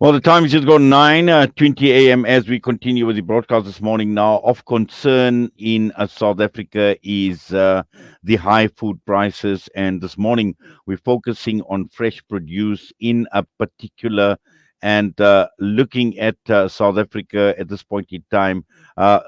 Well, the time is just gone 9:20 a.m. as we continue with the broadcast this morning. Now, of concern in South Africa is the high food prices, and this morning we're focusing on fresh produce in a particular, and looking at South Africa at this point in time. Uh,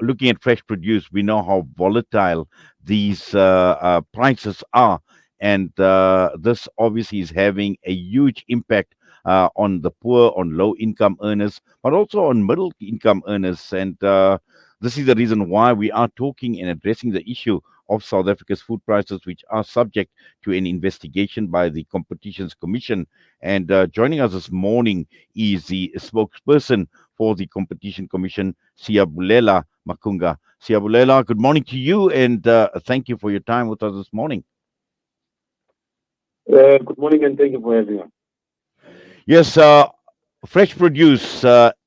Looking at fresh produce, we know how volatile these prices are, and this obviously is having a huge impact on the poor, on low income earners, but also on middle income earners. And this is the reason why we are talking and addressing the issue of South Africa's food prices, which are subject to an investigation by the Competitions Commission. And joining us this morning is the spokesperson for the Competition Commission, Siyabulela Makunga. Siyabulela, good morning to you, and thank you for your time with us this morning. Good morning and thank you for having us. Yes, fresh produce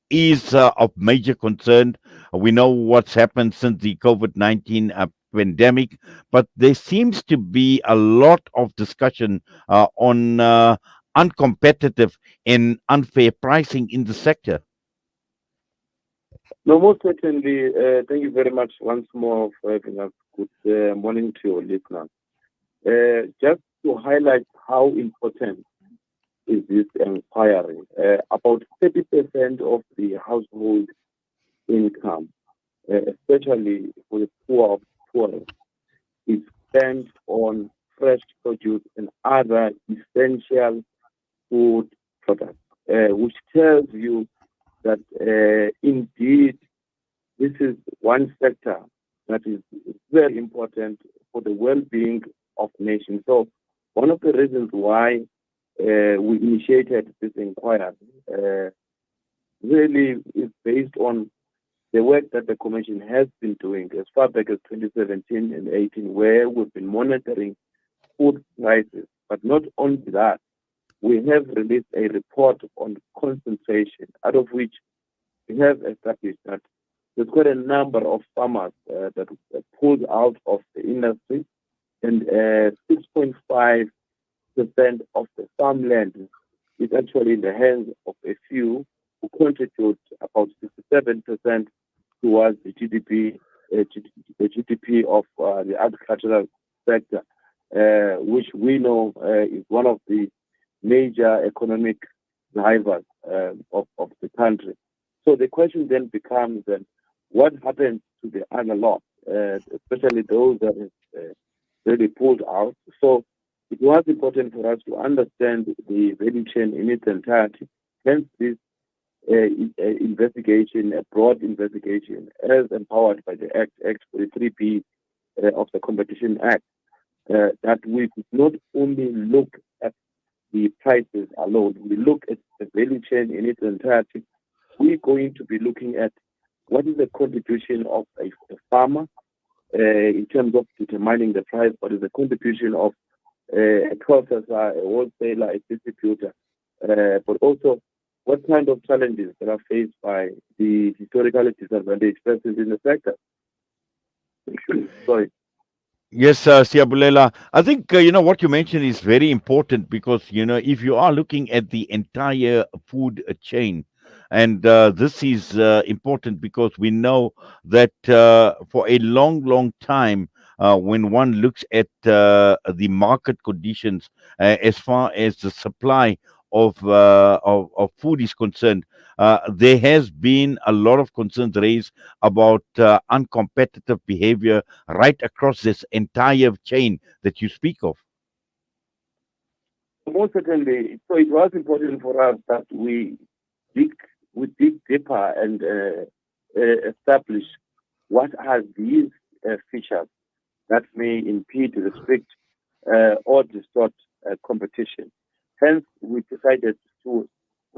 is of major concern. We know what's happened since the COVID-19 pandemic, but there seems to be a lot of discussion on uncompetitive and unfair pricing in the sector. No, most certainly, thank you very much once more for having us. Good morning to your listeners. Just to highlight how important is this inquiry, about 30% of the household income, especially for the poor of poor, is spent on fresh produce and other essential food products, which tells you that indeed this is one sector that is very important for the well-being of nations. So one of the reasons why we initiated this inquiry really is based on the work that the Commission has been doing as far back as 2017 and 18, where we've been monitoring food prices. But not only that, we have released a report on concentration, out of which we have established that there's quite a number of farmers that pulled out of the industry, and 6.5% of the farmland is actually in the hands of a few who contribute about 67% towards the GDP of the agricultural sector, which we know is one of the major economic drivers of the country. So the question then becomes then, what happens to the other lot, especially those that have really pulled out? So it was important for us to understand the value chain in its entirety. Hence, this investigation, a broad investigation, as empowered by the Act 43B of the Competition Act, that we could not only look at the prices alone, we look at the value chain in its entirety. We're going to be looking at what is the contribution of a farmer in terms of determining the price, what is the contribution of a processor, a wholesaler, a distributor, but also what kind of challenges that are faced by the historically disadvantaged persons in the sector. Sorry. Yes, Siyabulela. I think what you mentioned is very important because if you are looking at the entire food chain, and this is important because we know that for a long, long time, when one looks at the market conditions as far as the supply of food is concerned, there has been a lot of concerns raised about uncompetitive behavior right across this entire chain that you speak of. Most certainly. So it was important for us that dig, we dig deeper and establish what are these features that may impede, restrict, or distort competition. Hence, we decided to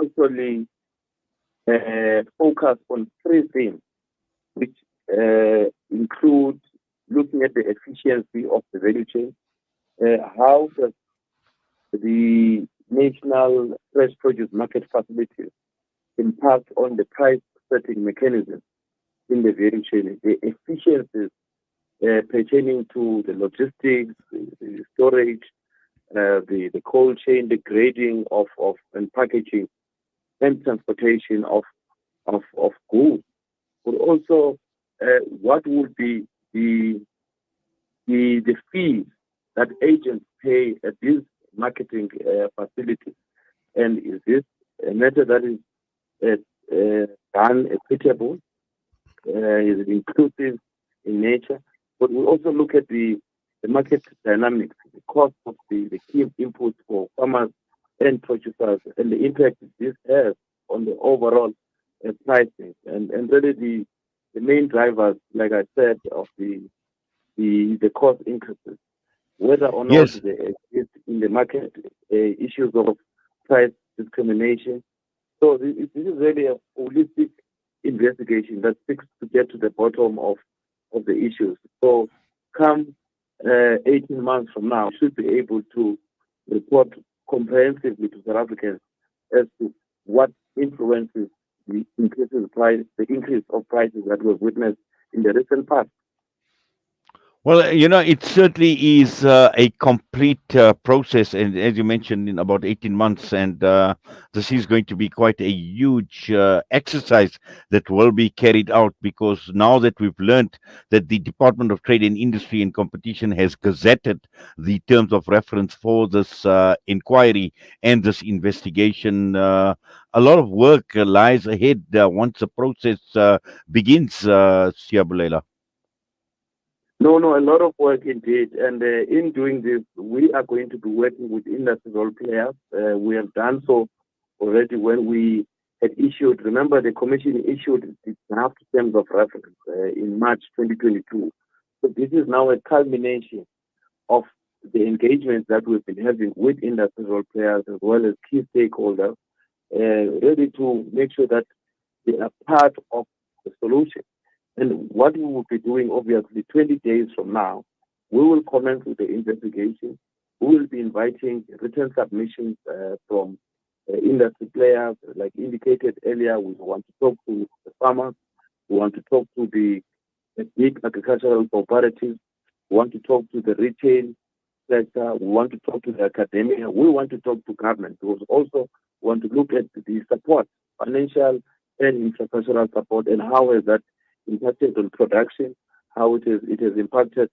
actually focus on three themes, which include looking at the efficiency of the value chain, how does the national fresh produce market facilities impact on the price setting mechanism in the value chain, the efficiencies pertaining to the logistics, the storage, the cold chain, the grading of and packaging, and transportation of goods, but also what would be the fees that agents pay at these marketing facilities, and is this a matter that is done equitable? Is it inclusive in nature? But we also look at the market dynamics, the cost of the key inputs for farmers and producers, and the impact this has on the overall pricing. And really the main drivers, like I said, of the cost increases, whether or not Yes. they exist in the market, issues of price discrimination. So this is really a holistic investigation that seeks to get to the bottom of the issues. So come 18 months from now, we should be able to report comprehensively to South Africans as to what influences the increase of prices that we've witnessed in the recent past. Well, it certainly is a complete process, and as you mentioned, in about 18 months, and this is going to be quite a huge exercise that will be carried out because now that we've learned that the Department of Trade and Industry and Competition has gazetted the terms of reference for this inquiry and this investigation, a lot of work lies ahead once the process begins, Siyabulela. No, a lot of work indeed. And in doing this, we are going to be working with industry role players. We have done so already when we had issued, remember, the Commission issued its draft terms of reference in March 2022. So this is now a culmination of the engagement that we've been having with industry role players as well as key stakeholders, ready to make sure that they are part of the solution. And what we will be doing, obviously, 20 days from now, we will commence with the investigation. We will be inviting written submissions from industry players. Like indicated earlier, we want to talk to the farmers. We want to talk to the big agricultural cooperatives. We want to talk to the retail sector. We want to talk to the academia. We want to talk to government. We also want to look at the support, financial and infrastructural support, and how has that impacted on production, how it has impacted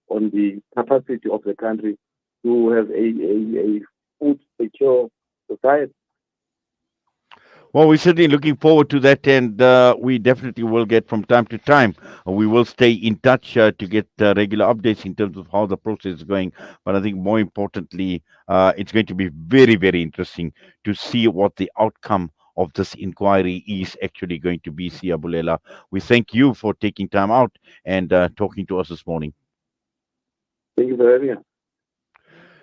on the capacity of the country to have a food secure society. Well, we're certainly looking forward to that, and we definitely will get from time to time. We will stay in touch to get regular updates in terms of how the process is going. But I think more importantly, it's going to be very, very interesting to see what the outcome of this inquiry is actually going to be, Siyabulela. We thank you for taking time out and talking to us this morning. Thank you very much.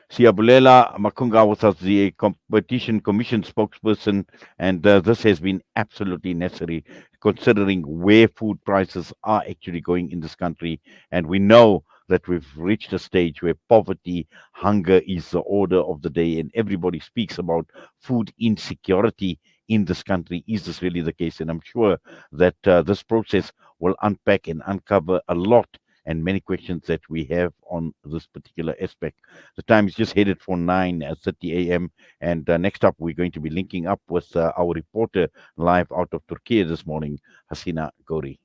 Siyabulela Makunga was as the Competition Commission spokesperson, and this has been absolutely necessary considering where food prices are actually going in this country. And we know that we've reached a stage where poverty, hunger is the order of the day, and everybody speaks about food insecurity in this country. Is this really the case? And I'm sure that this process will unpack and uncover a lot and many questions that we have on this particular aspect. The time is just headed for 9:30 a.m. And next up, we're going to be linking up with our reporter live out of Turkey this morning, Hasina Gori.